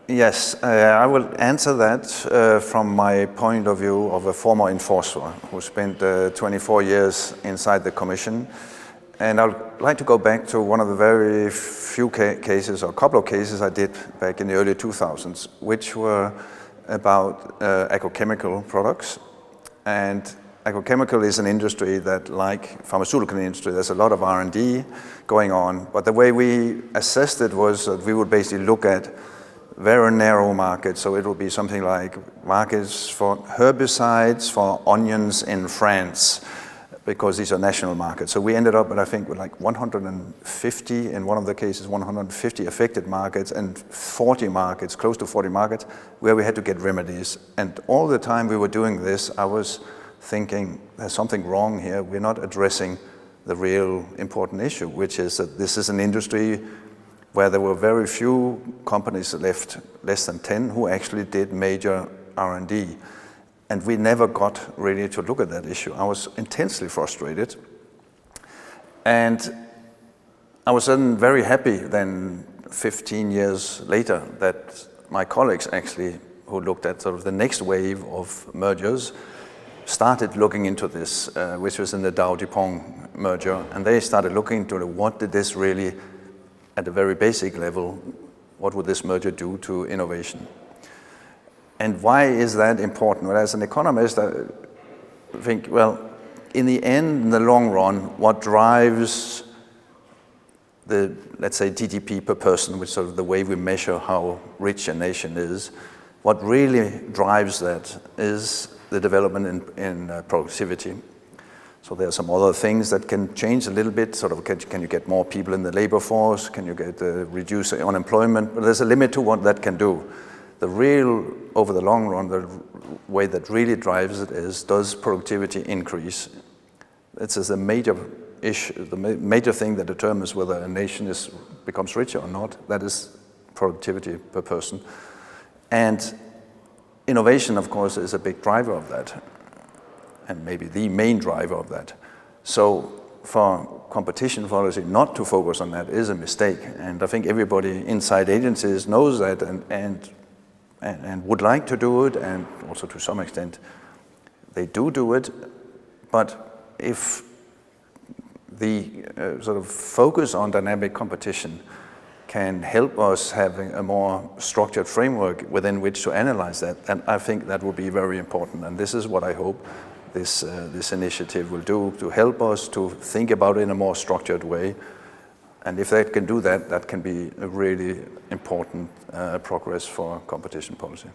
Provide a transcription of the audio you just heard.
Yes, I will answer that from my point of view of a former enforcer who spent 24 years inside the Commission. And I'd like to go back to one of the very few cases, or a couple of cases I did back in the early 2000s, which were about agrochemical products. And agrochemical is an industry that, like pharmaceutical industry, there's a lot of R&D going on. But the way we assessed it was that we would basically look at very narrow markets. So it would be something like markets for herbicides for onions in France, because these are national markets. So we ended up, I think, with like 150, in one of the cases, 150 affected markets and 40 markets, close to 40 markets, where we had to get remedies. And all the time we were doing this, I was thinking, there's something wrong here. We're not addressing the real important issue, which is that this is an industry where there were very few companies left, less than 10, who actually did major R&D. And we never got really to look at that issue. I was intensely frustrated. And I was then very happy then, 15 years later, that my colleagues actually, who looked at sort of the next wave of mergers, started looking into this, which was in the Dow-DuPont merger. And they started looking into what did this really, at a very basic level, what would this merger do to innovation? And why is that important? Well, as an economist, I think, well, in the end, in the long run, what drives the, let's say, GDP per person, which is sort of the way we measure how rich a nation is, what really drives that is the development in productivity. So there are some other things that can change a little bit, sort of can you get more people in the labor force, can you get reduce unemployment, but there's a limit to what that can do. The real, over the long run, the way that really drives it is, does productivity increase? This is a major issue, the major thing that determines whether a nation becomes richer or not. That is productivity per person. And innovation, of course, is a big driver of that, and maybe the main driver of that. So for competition policy not to focus on that is a mistake. And I think everybody inside agencies knows that and would like to do it, and also to some extent they do it. But if the sort of focus on dynamic competition can help us having a more structured framework within which to analyze that, and I think that will be very important. And this is what I hope this initiative will do, to help us to think about it in a more structured way. And if they can do that, that can be a really important progress for competition policy.